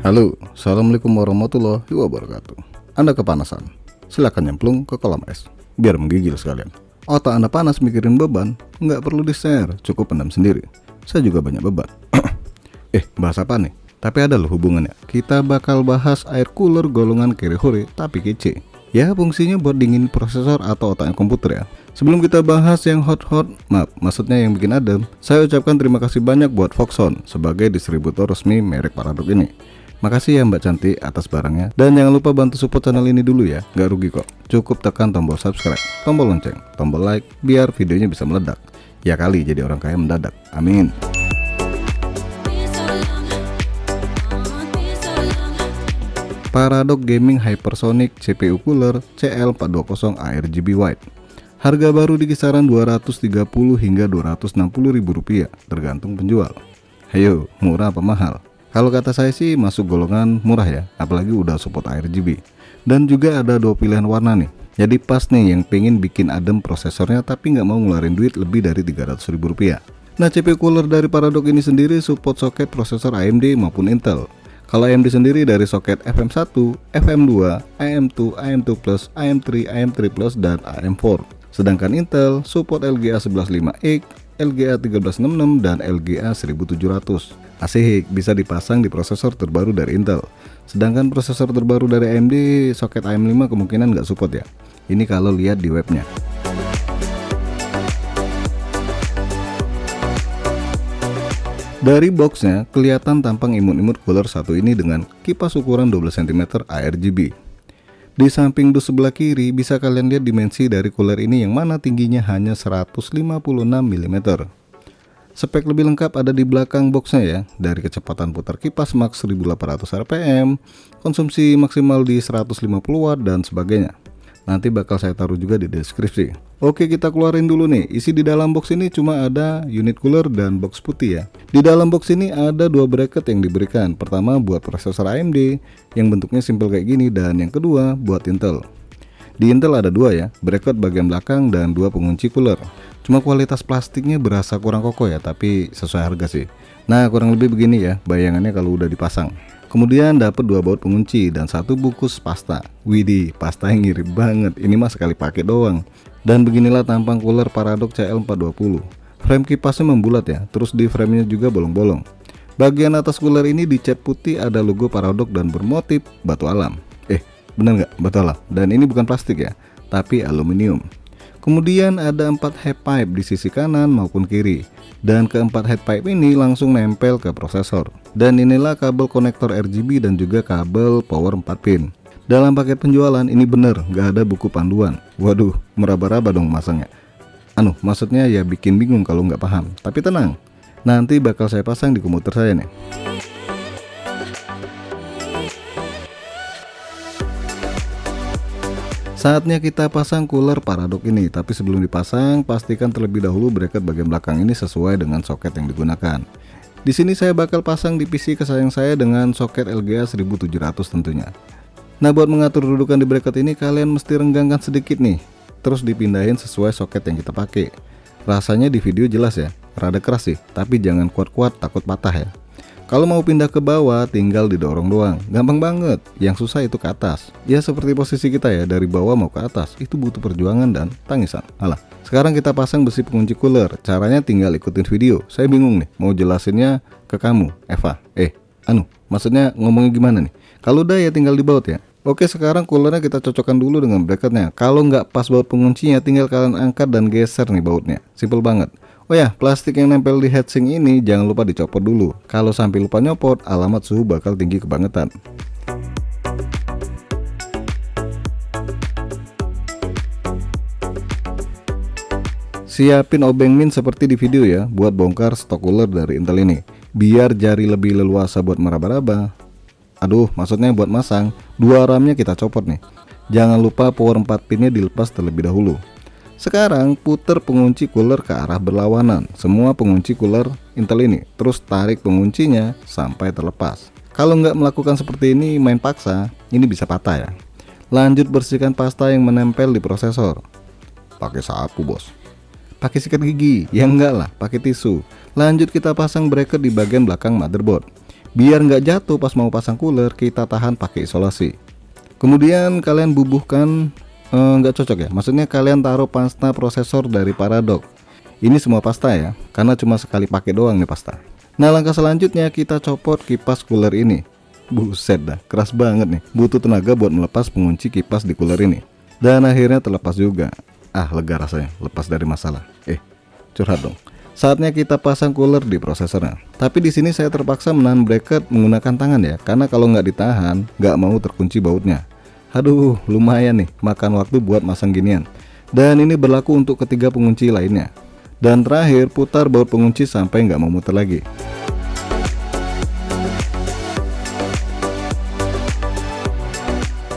Halo, Assalamualaikum warahmatullahi wabarakatuh. Anda kepanasan? Silakan nyemplung ke kolam es, biar menggigil sekalian. Otak Anda panas mikirin beban, nggak perlu di-share, cukup pendam sendiri. Saya juga banyak beban. Bahas apa nih? Tapi ada loh hubungannya. Kita bakal bahas air cooler golongan Kirihori tapi kece. Ya, fungsinya buat dingin prosesor atau otaknya komputer ya. Sebelum kita bahas yang hot-hot, maksudnya yang bikin adem, saya ucapkan terima kasih banyak buat Foxon sebagai distributor resmi merek Paradox ini. Makasih ya Mbak Cantik atas barangnya. Dan jangan lupa bantu support channel ini dulu ya, gak rugi kok. Cukup tekan tombol subscribe, tombol lonceng, tombol like, biar videonya bisa meledak. Ya kali jadi orang kaya mendadak, amin. Paradox Gaming Hypersonic CPU Cooler CL420 ARGB White. Harga baru di kisaran 230 hingga 260 ribu rupiah, tergantung penjual. Hayo, murah apa mahal? Kalau kata saya sih masuk golongan murah ya, apalagi udah support ARGB. Dan juga ada dua pilihan warna nih. Jadi pas nih yang pengen bikin adem prosesornya tapi nggak mau ngeluarin duit lebih dari 300 ribu rupiah. Nah, CPU cooler dari Paradox ini sendiri support soket prosesor AMD maupun Intel. Kalau AMD sendiri dari soket FM1, FM2, AM2, AM2+, AM3, AM3+, dan AM4. Sedangkan Intel support LGA 11.5X, LGA 1366, dan LGA 1700. Asik, bisa dipasang di prosesor terbaru dari Intel. Sedangkan prosesor terbaru dari AMD soket AM5 kemungkinan nggak support ya. Ini kalau lihat di webnya. Dari boxnya kelihatan tampang imut-imut cooler satu ini dengan kipas ukuran 12 cm ARGB. Di samping dus sebelah kiri bisa kalian lihat dimensi dari cooler ini yang mana tingginya hanya 156 mm. Spek lebih lengkap ada di belakang boxnya ya, dari kecepatan putar kipas max 1800 rpm, konsumsi maksimal di 150 watt dan sebagainya. Nanti bakal saya taruh juga di deskripsi. Oke, kita keluarin dulu nih. Isi di dalam box ini cuma ada unit cooler dan box putih ya. Di dalam box ini ada dua bracket yang diberikan. Pertama buat prosesor AMD yang bentuknya simple kayak gini, dan yang kedua buat Intel. Di Intel ada dua ya, bracket bagian belakang dan dua pengunci cooler. Cuma kualitas plastiknya berasa kurang kokoh ya, tapi sesuai harga sih. Nah, kurang lebih begini ya bayangannya kalau udah dipasang. Kemudian dapat dua baut pengunci dan satu bungkus pasta. Widih, pasta yang ngirit banget. Ini mah sekali pakai doang. Dan beginilah tampang cooler Paradox CL420. Frame kipasnya membulat ya, terus di framenya juga bolong-bolong. Bagian atas cooler ini dicat putih, ada logo Paradox dan bermotif batu alam. Bener nggak? Batu alam. Dan ini bukan plastik ya, tapi aluminium. Kemudian ada 4 head pipe di sisi kanan maupun kiri. Dan keempat head pipe ini langsung nempel ke prosesor. Dan inilah kabel konektor RGB dan juga kabel power 4 pin. Dalam paket penjualan ini bener nggak ada buku panduan. Waduh, meraba-raba dong masangnya. Maksudnya ya bikin bingung kalau nggak paham. Tapi tenang, nanti bakal saya pasang di komputer saya nih. Saatnya kita pasang cooler Paradox ini, tapi sebelum dipasang pastikan terlebih dahulu bracket bagian belakang ini sesuai dengan soket yang digunakan. Di sini saya bakal pasang di PC kesayangan saya dengan soket LGA 1700 tentunya. Nah, buat mengatur dudukan di bracket ini kalian mesti renggangkan sedikit nih, terus dipindahin sesuai soket yang kita pakai. Rasanya di video jelas ya, rada keras sih, tapi jangan kuat-kuat takut patah ya. Kalau mau pindah ke bawah tinggal didorong doang, gampang banget. Yang susah itu ke atas. Ya seperti posisi kita ya, dari bawah mau ke atas, itu butuh perjuangan dan tangisan. Sekarang kita pasang besi pengunci cooler. Caranya tinggal ikutin video. Saya bingung nih, mau jelasinnya ke kamu, Eva. Maksudnya ngomongnya gimana nih? Kalau udah ya tinggal dibaut ya. Oke, sekarang coolernya kita cocokkan dulu dengan bracketnya. Kalau nggak pas baut penguncinya, tinggal kalian angkat dan geser nih bautnya. Simple banget. Oh ya, plastik yang nempel di heatsink ini jangan lupa dicopot dulu. Kalau sampai lupa nyopot, alamat suhu bakal tinggi kebangetan. Siapin obeng min seperti di video ya, buat bongkar stok cooler dari Intel ini. Biar jari lebih leluasa buat meraba-raba. Maksudnya buat masang, dua RAM-nya kita copot nih. Jangan lupa power 4 pinnya dilepas terlebih dahulu. Sekarang puter pengunci cooler ke arah berlawanan, semua pengunci cooler Intel ini. Terus tarik penguncinya sampai terlepas. Kalau nggak melakukan seperti ini main paksa, ini bisa patah ya. Lanjut bersihkan pasta yang menempel di prosesor. Pakai sapu bos. Pakai sikat gigi? Ya enggak lah, pakai tisu. Lanjut kita pasang bracket di bagian belakang motherboard. Biar nggak jatuh pas mau pasang cooler, kita tahan pakai isolasi. Kemudian kalian bubuhkan, nggak cocok ya, maksudnya kalian taruh pasta prosesor dari Paradox. Ini semua pasta ya, karena cuma sekali pakai doang nih pasta. Nah, langkah selanjutnya kita copot kipas cooler ini. Buset dah, keras banget nih, butuh tenaga buat melepas pengunci kipas di cooler ini. Dan akhirnya terlepas juga. Lega rasanya, lepas dari masalah. Curhat dong. Saatnya kita pasang cooler di prosesornya. Tapi di sini saya terpaksa menahan bracket menggunakan tangan ya, karena kalau nggak ditahan, nggak mau terkunci bautnya. Aduh, lumayan nih, makan waktu buat masang ginian. Dan ini berlaku untuk ketiga pengunci lainnya. Dan terakhir, putar baut pengunci sampai nggak mau muter lagi.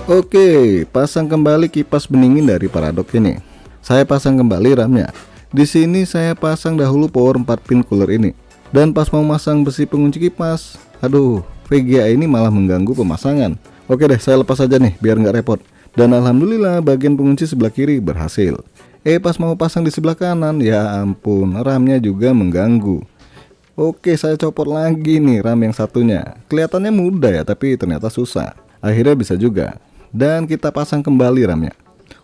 Oke, pasang kembali kipas pendingin dari Paradox ini. Saya pasang kembali RAM-nya. Di sini saya pasang dahulu power 4 pin cooler ini. Dan pas mau masang besi pengunci kipas, aduh, VGA ini malah mengganggu pemasangan. Oke deh, saya lepas aja nih biar nggak repot. Dan alhamdulillah bagian pengunci sebelah kiri berhasil. Pas mau pasang di sebelah kanan, ya ampun, RAM-nya juga mengganggu. Oke, saya copot lagi nih RAM yang satunya. Kelihatannya mudah ya, tapi ternyata susah. Akhirnya bisa juga. Dan kita pasang kembali RAM-nya.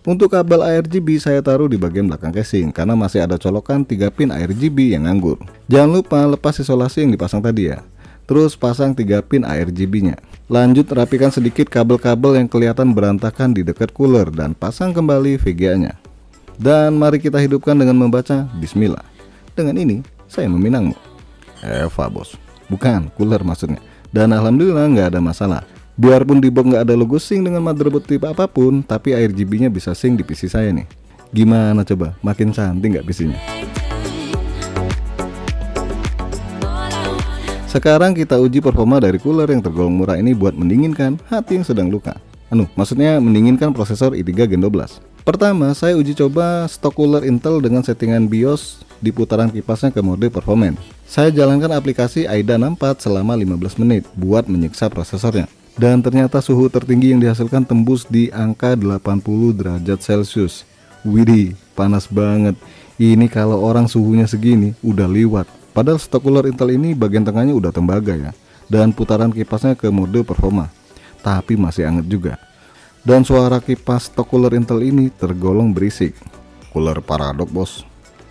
Untuk kabel ARGB saya taruh di bagian belakang casing karena masih ada colokan 3 pin ARGB yang nganggur. Jangan lupa lepas isolasi yang dipasang tadi ya. Terus pasang 3 pin ARGB-nya. Lanjut rapikan sedikit kabel-kabel yang kelihatan berantakan di dekat cooler dan pasang kembali VGA-nya. Dan mari kita hidupkan dengan membaca Bismillah. Dengan ini saya meminangmu. Eva bos, bukan cooler maksudnya. Dan alhamdulillah nggak ada masalah. Biarpun di box nggak ada logo sync dengan motherboard tipe apapun, tapi ARGB-nya bisa sync di PC saya nih. Gimana coba? Makin cantik nggak PC-nya? Sekarang kita uji performa dari cooler yang tergolong murah ini buat mendinginkan hati yang sedang luka. Maksudnya mendinginkan prosesor i3 Gen 12. Pertama, saya uji coba stok cooler Intel dengan settingan BIOS di putaran kipasnya ke mode performance. Saya jalankan aplikasi AIDA 64 selama 15 menit buat menyiksa prosesornya. Dan ternyata suhu tertinggi yang dihasilkan tembus di angka 80 derajat Celcius. Widih, panas banget. Ini kalau orang suhunya segini udah liwat. Padahal stok cooler Intel ini bagian tengahnya udah tembaga ya. Dan putaran kipasnya ke mode performa. Tapi masih anget juga. Dan suara kipas stok cooler Intel ini tergolong berisik. Cooler Paradox bos.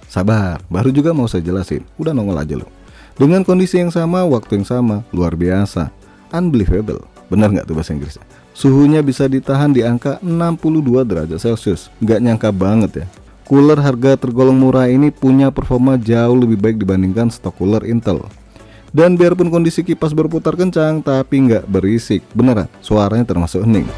Sabar, baru juga mau saya jelasin. Udah nongol aja lo. Dengan kondisi yang sama, waktu yang sama, luar biasa. Unbelievable. Benar nggak tuh bahasa Inggrisnya? Suhunya bisa ditahan di angka 62 derajat Celcius. Nggak nyangka banget ya. Cooler harga tergolong murah ini punya performa jauh lebih baik dibandingkan stok cooler Intel. Dan biarpun kondisi kipas berputar kencang, tapi nggak berisik. Beneran, suaranya termasuk hening.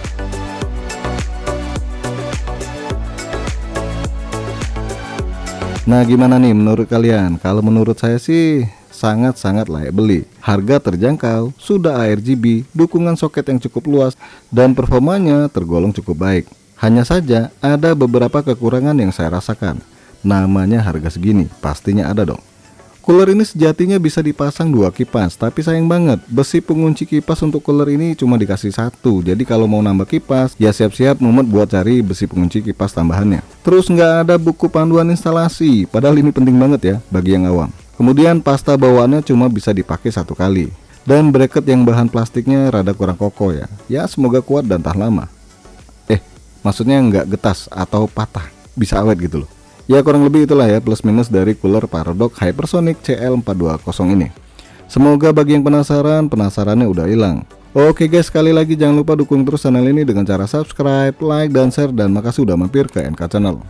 Nah gimana nih menurut kalian? Kalau menurut saya sih sangat-sangat layak beli. Harga terjangkau, sudah ARGB, dukungan soket yang cukup luas, dan performanya tergolong cukup baik. Hanya saja ada beberapa kekurangan yang saya rasakan. Namanya harga segini, pastinya ada dong. Cooler ini sejatinya bisa dipasang 2 kipas, tapi sayang banget besi pengunci kipas untuk cooler ini cuma dikasih 1. Jadi kalau mau nambah kipas, ya siap-siap mumet buat cari besi pengunci kipas tambahannya. Terus nggak ada buku panduan instalasi, padahal ini penting banget ya bagi yang awam. Kemudian pasta bawaannya cuma bisa dipakai 1 kali. Dan bracket yang bahan plastiknya rada kurang kokoh ya. Ya semoga kuat dan tahan lama. Maksudnya nggak getas atau patah, bisa awet gitu loh. Ya kurang lebih itulah ya plus minus dari cooler Paradox Hypersonic CL420 ini. Semoga bagi yang penasaran, penasarannya udah hilang. Oke guys, sekali lagi jangan lupa dukung terus channel ini dengan cara subscribe, like, dan share. Dan makasih udah mampir ke NK Channel.